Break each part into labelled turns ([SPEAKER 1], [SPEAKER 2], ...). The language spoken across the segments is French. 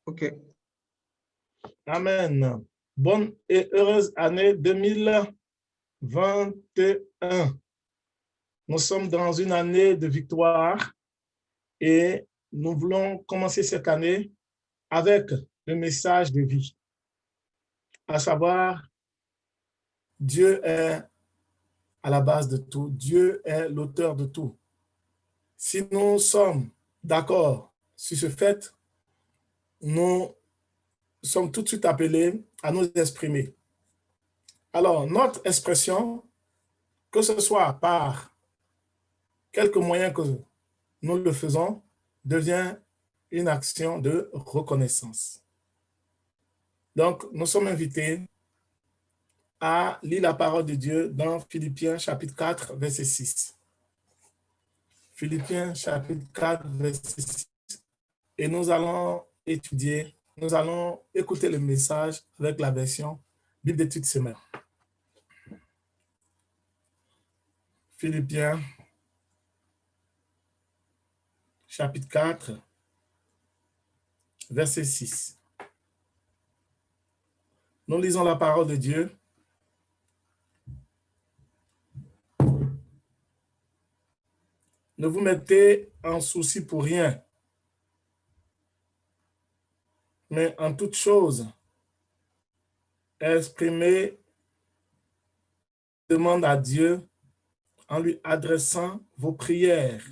[SPEAKER 1] OK. Amen. Bonne et heureuse année 2021. Nous sommes dans une année de victoire et nous voulons commencer cette année avec le message de vie, à savoir, Dieu est à la base de tout, Dieu est l'auteur de tout. Si nous sommes d'accord sur ce fait, nous sommes tout de suite appelés à nous exprimer. Alors, notre expression, que ce soit par quelques moyens que nous le faisons, devient une action de reconnaissance. Donc, nous sommes invités à lire la parole de Dieu dans Philippiens chapitre 4, verset 6. Philippiens chapitre 4, verset 6. Et nous allons étudier, nous allons écouter le message avec la version Bible d'études Semeur. Philippiens chapitre 4, verset 6. Nous lisons la parole de Dieu. Ne vous mettez en souci pour rien, mais en toute chose, exprimez demande à Dieu en lui adressant vos prières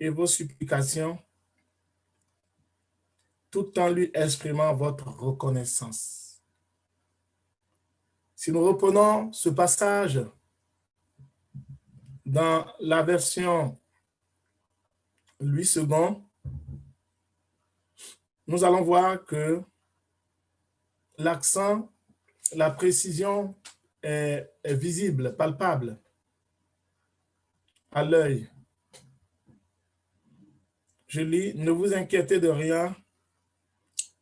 [SPEAKER 1] et vos supplications, tout en lui exprimant votre reconnaissance. Si nous reprenons ce passage dans la version Louis II, nous allons voir que l'accent, la précision est visible, palpable à l'œil. Je lis, ne vous inquiétez de rien,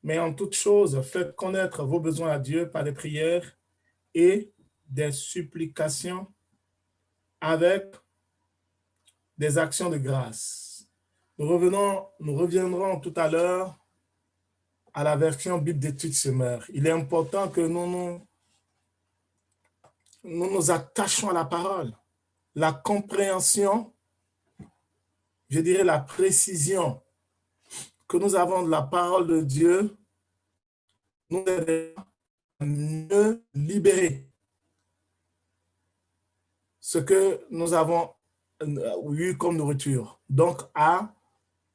[SPEAKER 1] mais en toute chose, faites connaître vos besoins à Dieu par des prières et des supplications avec des actions de grâce. Nous reviendrons tout à l'heure à la version Bible d'études Semeur. Il est important que nous nous attachions à la parole. La compréhension, je dirais la précision que nous avons de la parole de Dieu nous aide à mieux libérer ce que nous avons eu comme nourriture. Donc, à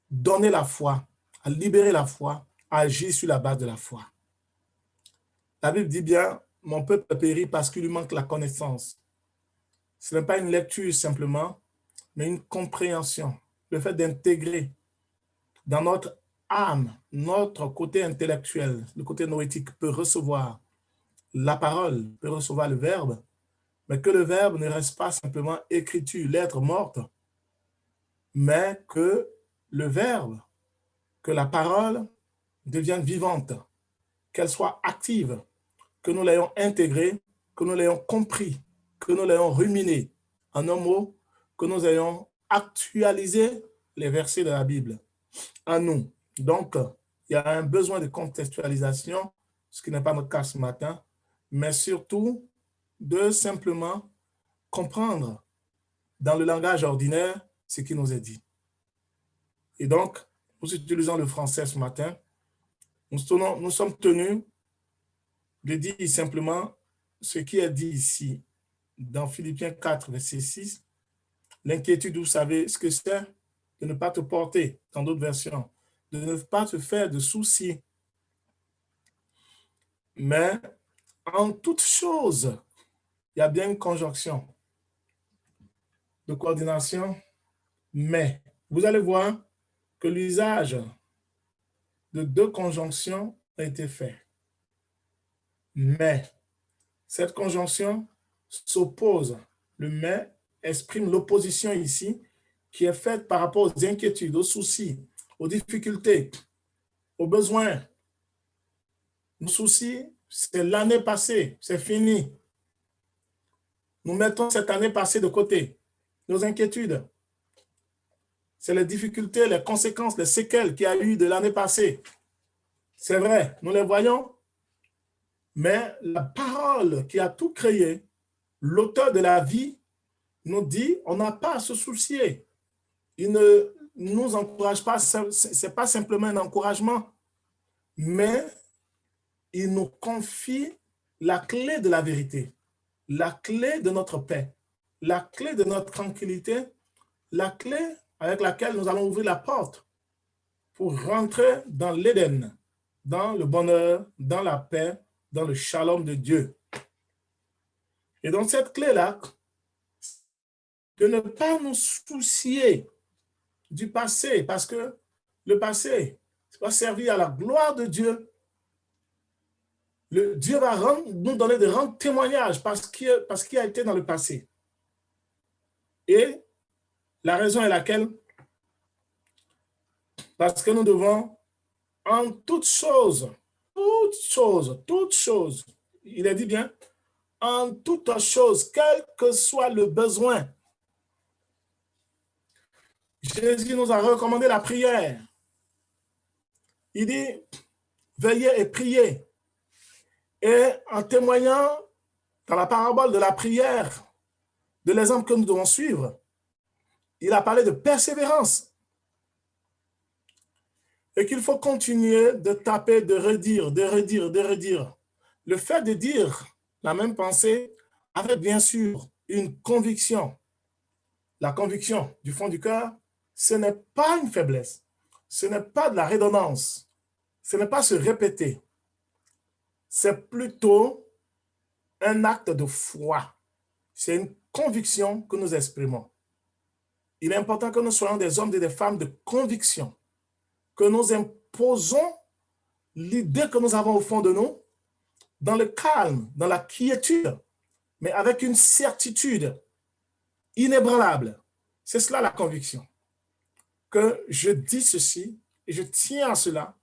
[SPEAKER 1] donner la foi, à libérer la foi, à agir sur la base de la foi. La Bible dit bien, mon peuple périt parce qu'il lui manque la connaissance. Ce n'est pas une lecture simplement, mais une compréhension. Le fait d'intégrer dans notre âme, notre côté intellectuel, le côté noétique peut recevoir la parole, peut recevoir le verbe, mais que le verbe ne reste pas simplement écriture, lettre morte, mais que le verbe, que la parole devienne vivante, qu'elle soit active, que nous l'ayons intégrée, que nous l'ayons compris, que nous l'ayons ruminé. En un mot, que nous ayons actualisé les versets de la Bible en nous. Donc, il y a un besoin de contextualisation, ce qui n'est pas notre cas ce matin, mais surtout de simplement comprendre dans le langage ordinaire ce qui nous est dit. Et donc, nous utilisons le français ce matin. Nous sommes tenus de dire simplement ce qui est dit ici dans Philippiens 4, verset 6. L'inquiétude, vous savez ce que c'est? De ne pas te porter, dans d'autres versions, de ne pas te faire de soucis. Mais en toute chose, il y a bien une conjonction de coordination, mais vous allez voir que l'usage de deux conjonctions a été fait. Mais cette conjonction s'oppose. Le mais exprime l'opposition ici qui est faite par rapport aux inquiétudes, aux soucis, aux difficultés, aux besoins. Nos soucis, c'est l'année passée, c'est fini. Nous mettons cette année passée de côté. Nos inquiétudes, c'est les difficultés, les conséquences, les séquelles qu'il y a eu de l'année passée. C'est vrai, nous les voyons, mais la parole qui a tout créé, l'auteur de la vie, nous dit, on n'a pas à se soucier. Il ne nous encourage pas, ce n'est pas simplement un encouragement, mais il nous confie la clé de la vérité, la clé de notre paix, la clé de notre tranquillité, la clé avec laquelle nous allons ouvrir la porte pour rentrer dans l'Éden, dans le bonheur, dans la paix, dans le shalom de Dieu. Et donc cette clé-là, de ne pas nous soucier du passé, parce que le passé va servir à la gloire de Dieu. Dieu va nous donner de rendre témoignage parce qu'il a été dans le passé. Et la raison est laquelle? Parce que nous devons, en toutes choses, il est dit bien, en toutes choses, quel que soit le besoin. Jésus nous a recommandé la prière. Il dit, veillez et priez. Et en témoignant dans la parabole de la prière, de l'exemple que nous devons suivre, il a parlé de persévérance. Et qu'il faut continuer de taper, de redire, de redire, de redire. Le fait de dire la même pensée avec bien sûr une conviction. La conviction du fond du cœur, ce n'est pas une faiblesse. Ce n'est pas de la redondance. Ce n'est pas se répéter. C'est plutôt un acte de foi. C'est une conviction que nous exprimons. Il est important que nous soyons des hommes et des femmes de conviction, que nous imposons l'idée que nous avons au fond de nous, dans le calme, dans la quiétude, mais avec une certitude inébranlable. C'est cela la conviction. Que je dis ceci et je tiens à cela,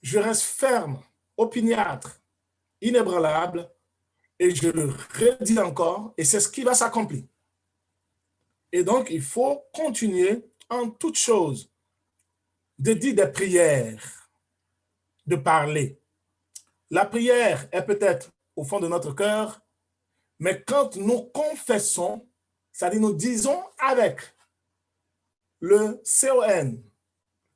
[SPEAKER 1] je reste ferme, opiniâtre, inébranlable, et je le redis encore, et c'est ce qui va s'accomplir. Et donc, il faut continuer en toutes choses de dire des prières, de parler. La prière est peut-être au fond de notre cœur, mais quand nous confessons, c'est-à-dire nous disons avec le CON,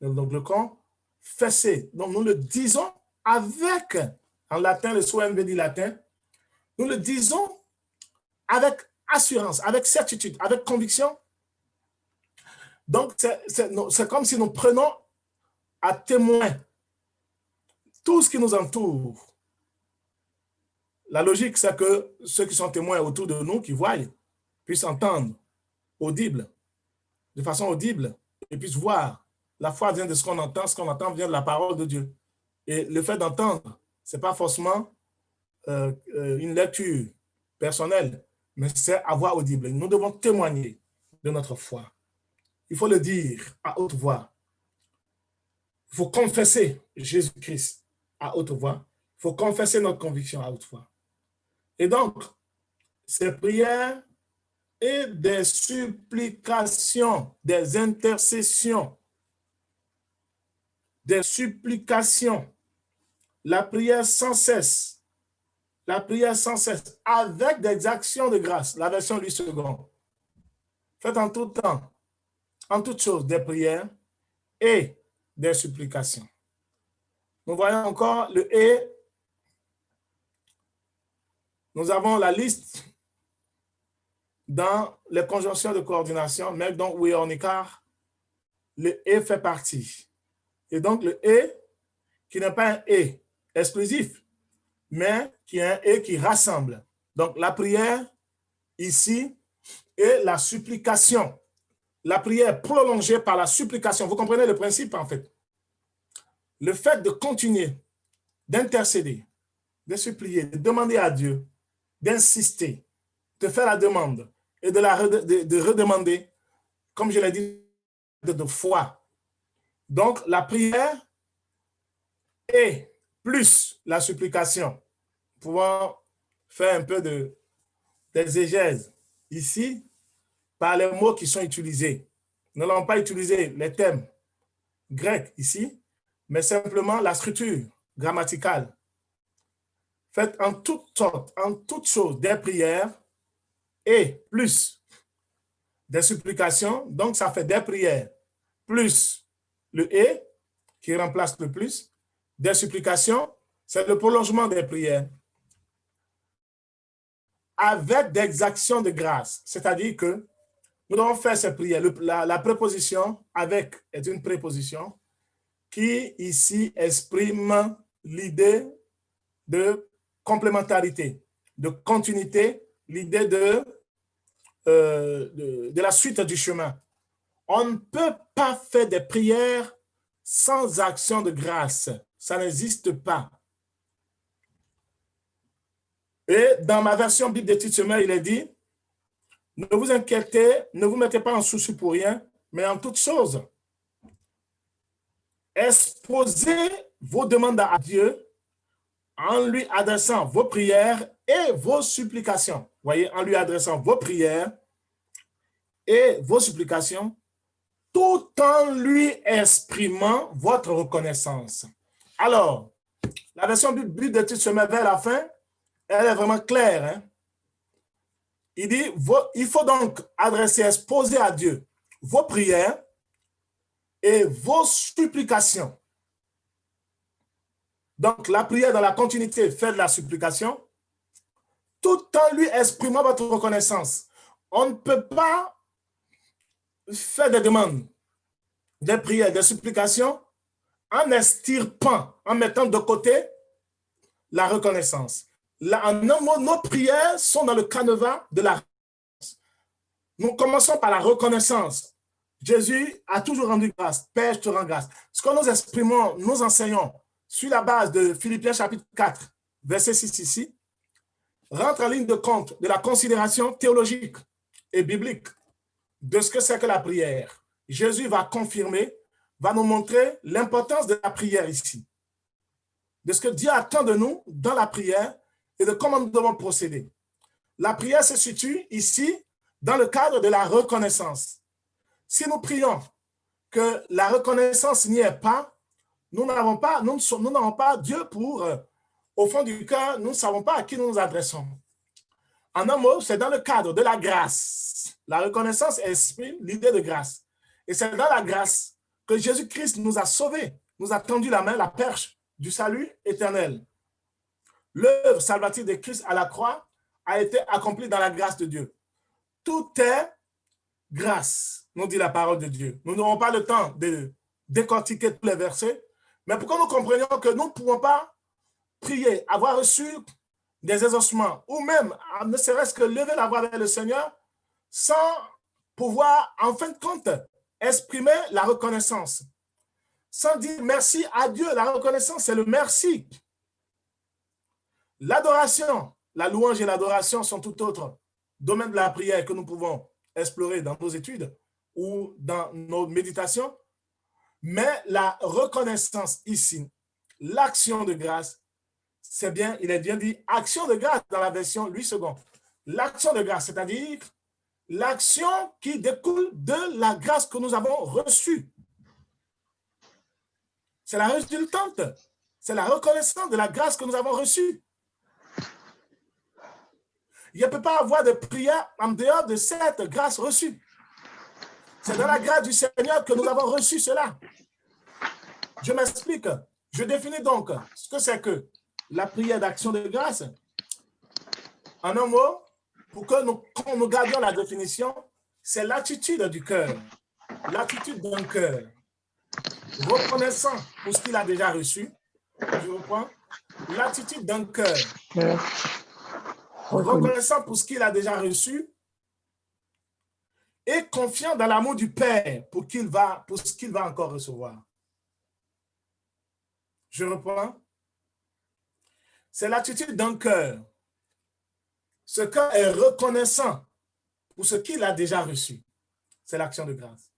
[SPEAKER 1] donc le confesser, donc nous le disons avec, en latin, le CON veut dire latin, nous le disons avec assurance, avec certitude, avec conviction. Donc, c'est comme si nous prenons à témoin tout ce qui nous entoure. La logique, c'est que ceux qui sont témoins autour de nous, qui voient, puissent entendre audible, de façon audible, et puissent voir. La foi vient de ce qu'on entend vient de la parole de Dieu. Et le fait d'entendre, ce n'est pas forcément une lecture personnelle, mais c'est à voix audible. Nous devons témoigner de notre foi. Il faut le dire à haute voix. Il faut confesser Jésus-Christ à haute voix. Il faut confesser notre conviction à haute voix. Et donc, ces prières et des supplications, des intercessions, des supplications, la prière sans cesse, avec des actions de grâce, la version 8 secondes. Faites en tout temps, en toutes choses, des prières et des supplications. Nous voyons encore le « et ». Nous avons la liste dans les conjonctions de coordination, mais donc oui, on écart, le « et » fait partie. Et donc le « et », qui n'est pas un « et » exclusif, mais qui est un « et » qui rassemble. Donc la prière, ici, et la supplication. La prière prolongée par la supplication. Vous comprenez le principe, en fait. Le fait de continuer, d'intercéder, de supplier, de demander à Dieu, d'insister, de faire la demande et de redemander, comme je l'ai dit, de foi. Donc, la prière et plus la supplication. Pouvons faire un peu d'exégèse ici par les mots qui sont utilisés. Nous n'allons pas utiliser les thèmes grecs ici, mais simplement la structure grammaticale. Faites en toutes sortes, en toutes choses, des prières et plus des supplications. Donc, ça fait des prières plus le « et » qui remplace le « plus ». Des supplications, c'est le prolongement des prières. Avec des actions de grâce, c'est-à-dire que nous devons faire ces prières. La préposition « avec » est une préposition qui, ici, exprime l'idée de complémentarité, de continuité, l'idée de la suite du chemin. On ne peut pas faire des prières sans action de grâce. Ça n'existe pas. Et dans ma version Bible d'études sommaires, il est dit, ne vous inquiétez, ne vous mettez pas en souci pour rien, mais en toutes choses. Exposez vos demandes à Dieu en lui adressant vos prières et vos supplications. Voyez, en lui adressant vos prières et vos supplications, tout en lui exprimant votre reconnaissance. Alors, la version Bible d'études sommaires vers la fin, elle est vraiment claire. Hein? Il dit, il faut donc adresser, exposer à Dieu vos prières et vos supplications. Donc, la prière dans la continuité fait de la supplication, tout en lui exprimant votre reconnaissance. On ne peut pas faire des demandes, des prières, des supplications en extirpant, en mettant de côté la reconnaissance. Là, en un mot, nos prières sont dans le canevas de la reconnaissance. Nous commençons par la reconnaissance. Jésus a toujours rendu grâce. Père, je te rends grâce. Ce que nous exprimons, nous enseignons sur la base de Philippiens chapitre 4, verset 6 ici, rentre en ligne de compte de la considération théologique et biblique de ce que c'est que la prière. Jésus va confirmer, va nous montrer l'importance de la prière ici, de ce que Dieu attend de nous dans la prière et de comment nous devons procéder. La prière se situe ici dans le cadre de la reconnaissance. Si nous prions que la reconnaissance n'y est pas, nous n'avons pas Dieu pour, au fond du cœur, nous ne savons pas à qui nous nous adressons. En un mot, c'est dans le cadre de la grâce. La reconnaissance exprime l'idée de grâce. Et c'est dans la grâce que Jésus-Christ nous a sauvés, nous a tendu la main, la perche du salut éternel. L'œuvre salvatrice de Christ à la croix a été accomplie dans la grâce de Dieu. Tout est grâce, nous dit la parole de Dieu. Nous n'aurons pas le temps de décortiquer tous les versets, mais pour que nous comprenions que nous ne pouvons pas prier, avoir reçu des exaucements, ou même, ne serait-ce que lever la voix vers le Seigneur, sans pouvoir, en fin de compte, exprimer la reconnaissance. Sans dire merci à Dieu, la reconnaissance, c'est le merci. L'adoration, la louange et l'adoration sont tout autres domaines de la prière que nous pouvons explorer dans nos études ou dans nos méditations. Mais la reconnaissance ici, l'action de grâce, c'est bien, il est bien dit, action de grâce dans la version 8 secondes. L'action de grâce, c'est-à-dire l'action qui découle de la grâce que nous avons reçue. C'est la résultante, c'est la reconnaissance de la grâce que nous avons reçue. Il ne peut pas avoir de prière en dehors de cette grâce reçue. C'est dans la grâce du Seigneur que nous avons reçu cela. Je m'explique. Je définis donc ce que c'est que la prière d'action de grâce. En un mot, pour que nous gardions la définition, c'est l'attitude du cœur. L'attitude d'un cœur reconnaissant pour ce qu'il a déjà reçu. Je reprends. L'attitude d'un cœur reconnaissant pour ce qu'il a déjà reçu et confiant dans l'amour du Père pour ce qu'il va encore recevoir. Je reprends. C'est l'attitude d'un cœur. Ce cœur est reconnaissant pour ce qu'il a déjà reçu. C'est l'action de grâce.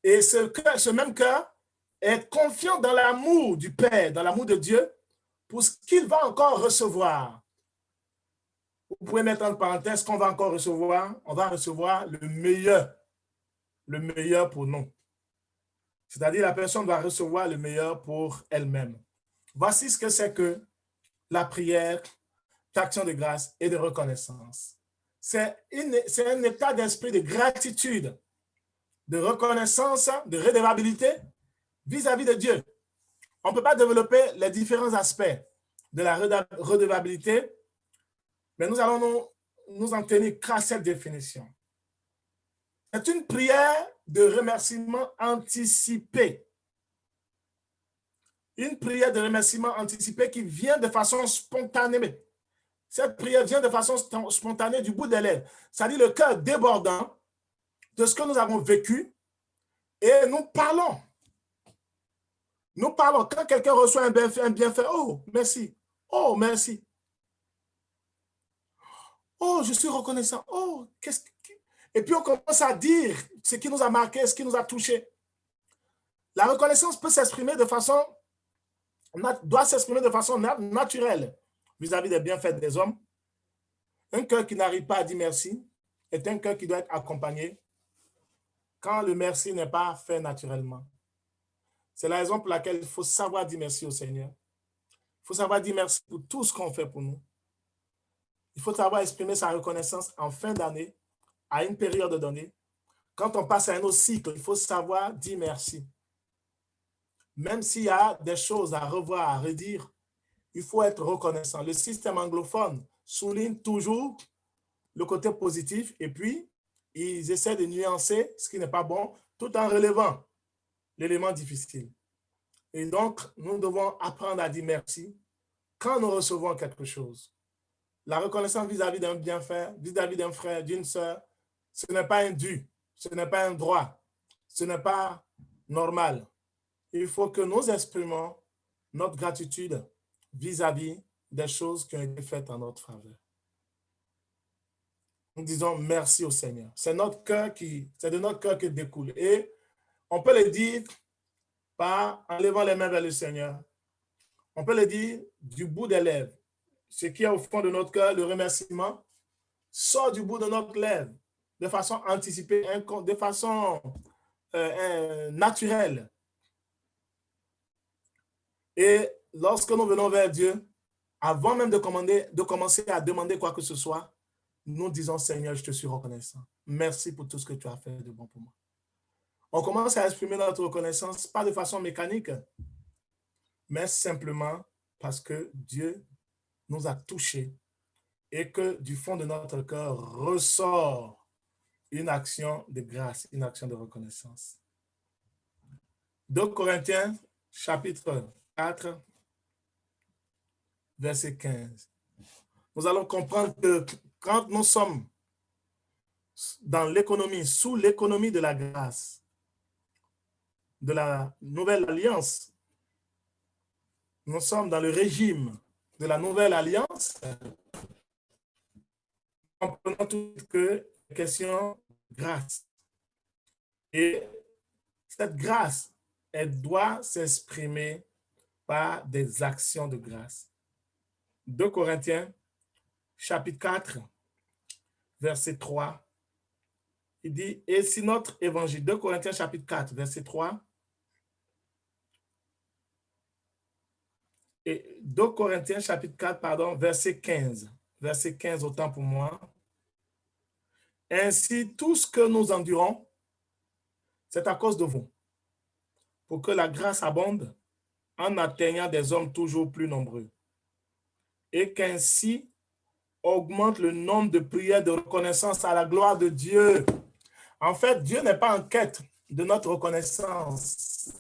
[SPEAKER 1] Et ce même cœur est confiant dans l'amour du Père, dans l'amour de Dieu, pour ce qu'il va encore recevoir. Vous pouvez mettre en parenthèse qu'on va encore recevoir. On va recevoir le meilleur. le meilleur pour nous. C'est-à-dire la personne va recevoir le meilleur pour elle-même. Voici ce que c'est que la prière d'action de grâce et de reconnaissance. C'est un état d'esprit de gratitude, de reconnaissance, de redevabilité vis-à-vis de Dieu. On ne peut pas développer les différents aspects de la redevabilité, mais nous allons nous en tenir qu'à cette définition. C'est une prière de remerciement anticipé. Une prière de remerciement anticipé qui vient de façon spontanée. Cette prière vient de façon spontanée du bout des lèvres. C'est-à-dire le cœur débordant de ce que nous avons vécu et nous parlons. Nous parlons. Quand quelqu'un reçoit un bienfait, oh, merci. Oh, merci. Oh, je suis reconnaissant. Oh, qu'est-ce que... Et puis on commence à dire ce qui nous a marqué, ce qui nous a touché. La reconnaissance peut s'exprimer de façon, doit s'exprimer de façon naturelle vis-à-vis des bienfaits des hommes. Un cœur qui n'arrive pas à dire merci est un cœur qui doit être accompagné quand le merci n'est pas fait naturellement. C'est la raison pour laquelle il faut savoir dire merci au Seigneur. Il faut savoir dire merci pour tout ce qu'on fait pour nous. Il faut savoir exprimer sa reconnaissance en fin d'année, à une période donnée. Quand on passe à un autre cycle, il faut savoir dire merci. Même s'il y a des choses à revoir, à redire, il faut être reconnaissant. Le système anglophone souligne toujours le côté positif et puis ils essaient de nuancer ce qui n'est pas bon tout en relevant l'élément difficile. Et donc, nous devons apprendre à dire merci quand nous recevons quelque chose. La reconnaissance vis-à-vis d'un bienfait, vis-à-vis d'un frère, d'une sœur, ce n'est pas un dû, ce n'est pas un droit, ce n'est pas normal. Il faut que nous exprimons notre gratitude vis-à-vis des choses qui ont été faites en notre faveur. Nous disons merci au Seigneur. C'est de notre cœur qui découle. Et on peut le dire en levant les mains vers le Seigneur. On peut le dire du bout des lèvres. Ce qui est au fond de notre cœur, le remerciement, sort du bout de notre lèvre de façon anticipée, de façon naturelle. Et lorsque nous venons vers Dieu, avant même de commencer à demander quoi que ce soit, nous disons, Seigneur, je te suis reconnaissant. Merci pour tout ce que tu as fait de bon pour moi. On commence à exprimer notre reconnaissance, pas de façon mécanique, mais simplement parce que Dieu nous a touchés et que du fond de notre cœur ressort une action de grâce, une action de reconnaissance. 2 Corinthiens, chapitre 4, verset 15. Nous allons comprendre que quand nous sommes dans l'économie, sous l'économie de la grâce, de la nouvelle alliance, nous sommes dans le régime de la nouvelle alliance, comprenons tout que question grâce. Et cette grâce, elle doit s'exprimer par des actions de grâce. 2 Corinthiens, chapitre 4, verset 3, il dit, et si notre évangile, 2 Corinthiens, chapitre 4, verset 3, et 2 Corinthiens, chapitre 4, pardon, verset 15, autant pour moi. Ainsi, tout ce que nous endurons, c'est à cause de vous, pour que la grâce abonde en atteignant des hommes toujours plus nombreux, et qu'ainsi augmente le nombre de prières de reconnaissance à la gloire de Dieu. En fait, Dieu n'est pas en quête de notre reconnaissance.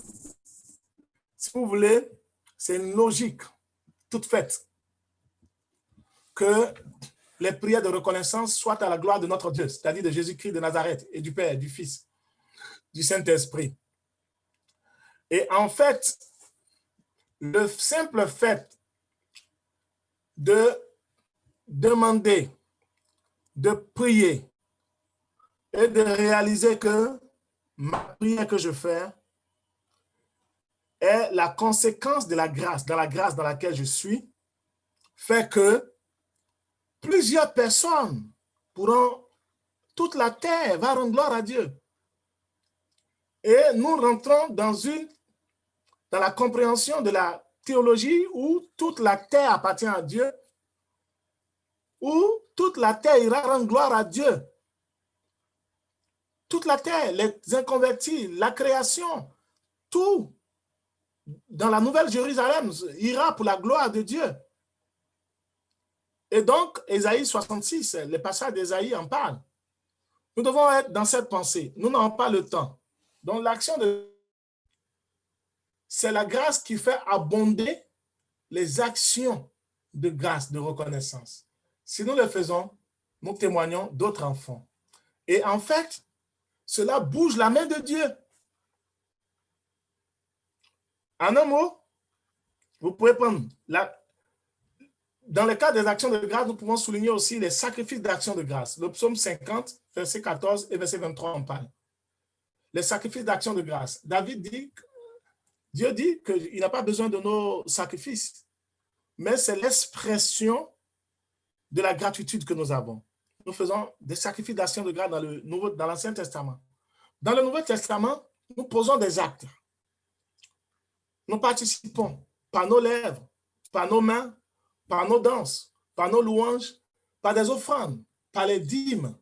[SPEAKER 1] Si vous voulez, c'est une logique toute faite que les prières de reconnaissance soient à la gloire de notre Dieu, c'est-à-dire de Jésus-Christ de Nazareth et du Père, du Fils, du Saint-Esprit. Et en fait, le simple fait de demander, de prier et de réaliser que ma prière que je fais est la conséquence de la grâce, dans laquelle je suis, fait que plusieurs personnes toute la terre va rendre gloire à Dieu. Et nous rentrons dans la compréhension de la théologie où toute la terre appartient à Dieu, où toute la terre ira rendre gloire à Dieu. Toute la terre, les inconvertis, la création, tout dans la Nouvelle Jérusalem ira pour la gloire de Dieu. Et donc, Ésaïe 66, le passage d'Ésaïe en parle. Nous devons être dans cette pensée. Nous n'avons pas le temps. Donc, l'action c'est la grâce qui fait abonder les actions de grâce, de reconnaissance. Si nous le faisons, nous témoignons d'autres enfants. Et en fait, cela bouge la main de Dieu. En un mot, vous pouvez prendre dans le cas des actions de grâce, nous pouvons souligner aussi les sacrifices d'action de grâce. Le psaume 50, verset 14 et verset 23 en parle. Les sacrifices d'action de grâce. Dieu dit qu'il n'a pas besoin de nos sacrifices, mais c'est l'expression de la gratitude que nous avons. Nous faisons des sacrifices d'action de grâce dans l'Ancien Testament. Dans le Nouveau Testament, nous posons des actes. Nous participons par nos lèvres, par nos mains, par nos danses, par nos louanges, par des offrandes, par les dîmes.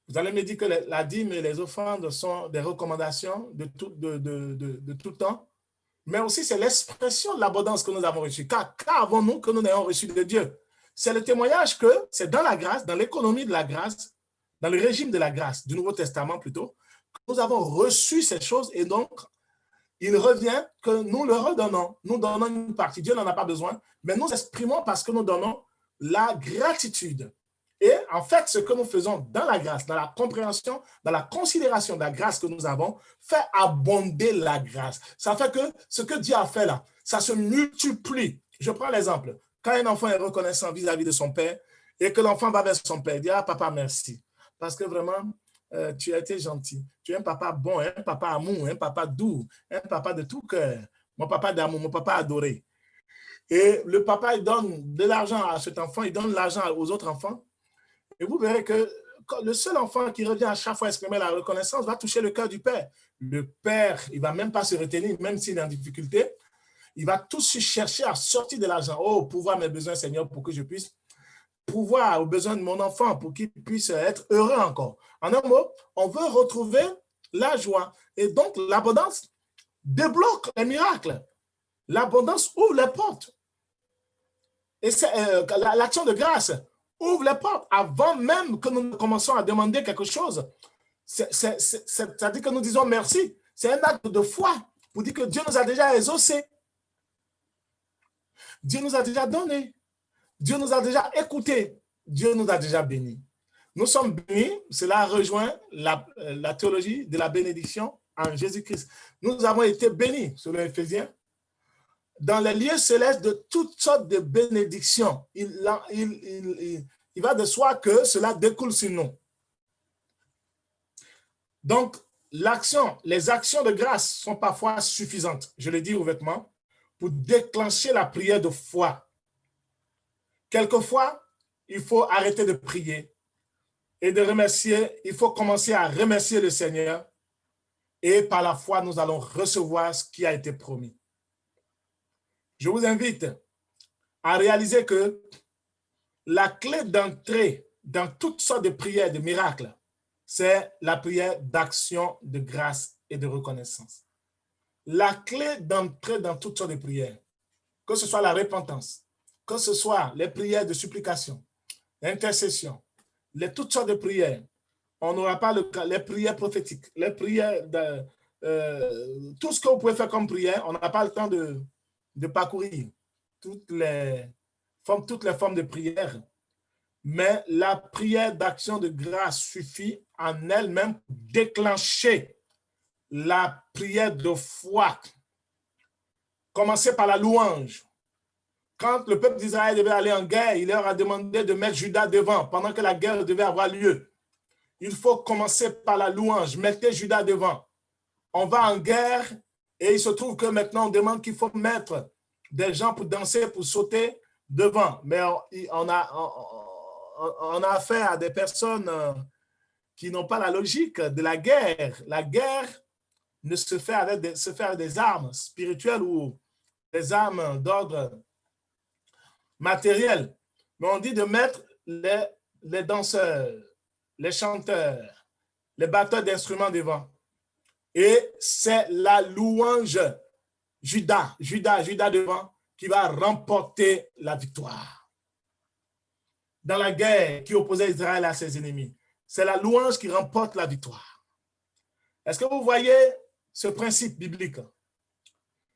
[SPEAKER 1] Vous allez me dire que la dîme et les offrandes sont des recommandations de tout temps, mais aussi c'est l'expression de l'abondance que nous avons reçue. Qu'avons-nous que nous n'ayons reçu de Dieu? C'est le témoignage que c'est dans la grâce, dans l'économie de la grâce, dans le régime de la grâce, du Nouveau Testament plutôt, que nous avons reçu ces choses et donc il revient que nous le redonnons. Nous donnons une partie. Dieu n'en a pas besoin, mais nous exprimons parce que nous donnons la gratitude. Et en fait, ce que nous faisons dans la grâce, dans la compréhension, dans la considération de la grâce que nous avons, fait abonder la grâce. Ça fait que ce que Dieu a fait là, ça se multiplie. Je prends l'exemple. Quand un enfant est reconnaissant vis-à-vis de son père et que l'enfant va vers son père, il dit « Ah, papa, merci. » Parce que vraiment, tu as été gentil. Tu es un papa bon, un papa amour, un papa doux, un papa de tout cœur. Mon papa d'amour, mon papa adoré. Et le papa, il donne de l'argent à cet enfant, il donne l'argent aux autres enfants. Et vous verrez que le seul enfant qui revient à chaque fois exprimer la reconnaissance va toucher le cœur du père. Le père, il ne va même pas se retenir, même s'il est en difficulté. Il va tout de suite chercher à sortir de l'argent. Oh, pourvoir mes besoins, Seigneur, pour que je puisse pouvoir aux besoins de mon enfant, pour qu'il puisse être heureux encore. En un mot, on veut retrouver la joie. Et donc, l'abondance débloque les miracles. L'abondance ouvre les portes. Et l'action de grâce ouvre les portes avant même que nous commençons à demander quelque chose. C'est-à-dire que nous disons merci. C'est un acte de foi pour dire que Dieu nous a déjà exaucés. Dieu nous a déjà donné. Dieu nous a déjà écoutés. Dieu nous a déjà bénis. Nous sommes bénis. Cela rejoint la théologie de la bénédiction en Jésus-Christ. Nous avons été bénis, selon Éphésiens, dans les lieux célestes de toutes sortes de bénédictions. Il va de soi que cela découle sur nous. Donc, les actions de grâce sont parfois suffisantes, je le dis ouvertement, pour déclencher la prière de foi. Quelquefois, il faut arrêter de prier et de remercier. Il faut commencer à remercier le Seigneur et par la foi, nous allons recevoir ce qui a été promis. Je vous invite à réaliser que la clé d'entrée dans toutes sortes de prières, de miracles, c'est la prière d'action, de grâce et de reconnaissance. La clé d'entrée dans toutes sortes de prières, que ce soit la repentance, que ce soit les prières de supplication, l'intercession, toutes sortes de prières. On n'aura pas les prières prophétiques, les prières tout ce que vous pouvez faire comme prière, on n'a pas le temps de parcourir toutes les formes de prière. Mais la prière d'action de grâce suffit en elle-même pour déclencher la prière de foi. Commencez par la louange. Quand le peuple d'Israël devait aller en guerre, il leur a demandé de mettre Juda devant pendant que la guerre devait avoir lieu. Il faut commencer par la louange. Mettez Juda devant. On va en guerre et il se trouve que maintenant on demande qu'il faut mettre des gens pour danser, pour sauter devant. Mais on a affaire à des personnes qui n'ont pas la logique de la guerre. La guerre ne se fait avec des armes spirituelles ou des armes d'ordre matériel, mais on dit de mettre les danseurs, les chanteurs, les batteurs d'instruments devant. Et c'est la louange Judas devant qui va remporter la victoire. Dans la guerre qui opposait Israël à ses ennemis, c'est la louange qui remporte la victoire. Est-ce que vous voyez ce principe biblique?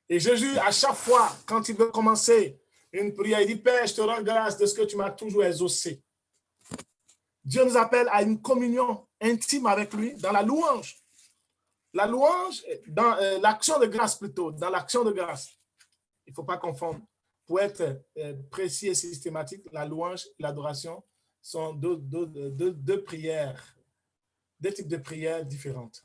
[SPEAKER 1] Et Jésus, à chaque fois, quand il veut commencer une prière, il dit, Père, je te rends grâce de ce que tu m'as toujours exaucé. Dieu nous appelle à une communion intime avec lui dans la louange. La louange, dans l'action de grâce plutôt, dans l'action de grâce. Il ne faut pas confondre. Pour être précis et systématique, la louange et l'adoration sont deux prières, deux types de prières différentes.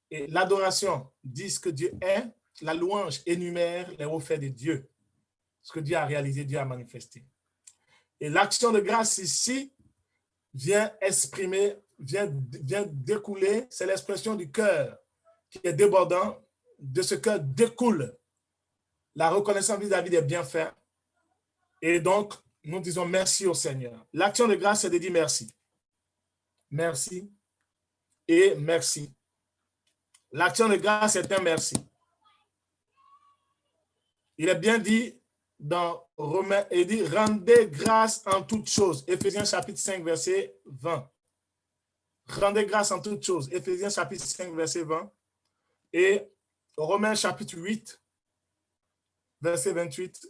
[SPEAKER 1] Et l'adoration dit ce que Dieu est, la louange énumère les hauts faits de Dieu, ce que Dieu a réalisé, Dieu a manifesté. Et l'action de grâce ici vient exprimer, vient découler, c'est l'expression du cœur qui est débordant, de ce cœur découle la reconnaissance vis-à-vis des bienfaits. Et donc, nous disons merci au Seigneur. L'action de grâce, c'est de dire merci. Merci et merci. L'action de grâce est un merci. Il est bien dit dans Romains, il dit rendez grâce en toutes choses. Éphésiens chapitre 5, verset 20. Rendez grâce en toutes choses. Éphésiens chapitre 5, verset 20. Et Romains chapitre 8, verset 28.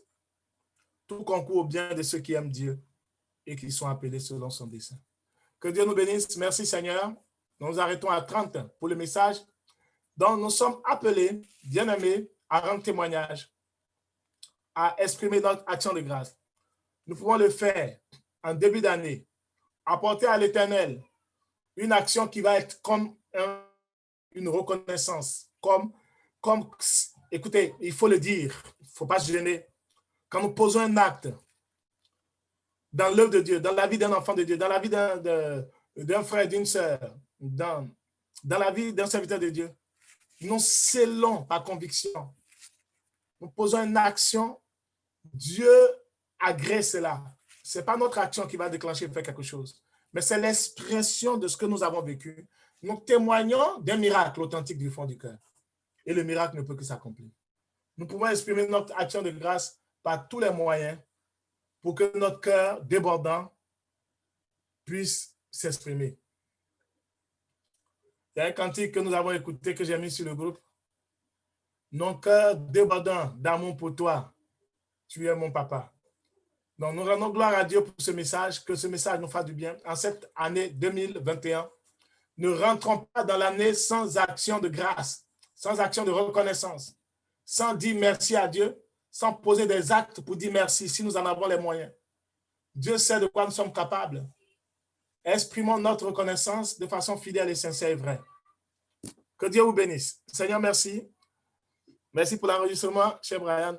[SPEAKER 1] Tout concourt au bien de ceux qui aiment Dieu et qui sont appelés selon son dessein. Que Dieu nous bénisse. Merci Seigneur. Nous nous arrêtons à 30 pour le message. Donc nous sommes appelés, bien-aimés, à rendre témoignage, à exprimer notre action de grâce. Nous pouvons le faire en début d'année, apporter à l'Éternel une action qui va être comme une reconnaissance, comme écoutez, il faut le dire, il ne faut pas se gêner. Quand nous posons un acte dans l'œuvre de Dieu, dans la vie d'un enfant de Dieu, dans la vie d'un frère, d'une sœur, dans la vie d'un serviteur de Dieu, nous scellons par conviction. Nous posons une action, Dieu agrée cela. Ce n'est pas notre action qui va déclencher et faire quelque chose, mais c'est l'expression de ce que nous avons vécu. Nous témoignons d'un miracle authentique du fond du cœur. Et le miracle ne peut que s'accomplir. Nous pouvons exprimer notre action de grâce par tous les moyens pour que notre cœur débordant puisse s'exprimer. Il y a un cantique que nous avons écouté, que j'ai mis sur le groupe. Mon cœur débordant d'amour pour toi, tu es mon papa. Donc, nous rendons gloire à Dieu pour ce message, que ce message nous fasse du bien. En cette année 2021, ne rentrons pas dans l'année sans action de grâce, sans action de reconnaissance, sans dire merci à Dieu, sans poser des actes pour dire merci si nous en avons les moyens. Dieu sait de quoi nous sommes capables. Exprimons notre reconnaissance de façon fidèle et sincère et vraie. Que Dieu vous bénisse. Seigneur, merci. Merci pour l'enregistrement, cher Brian.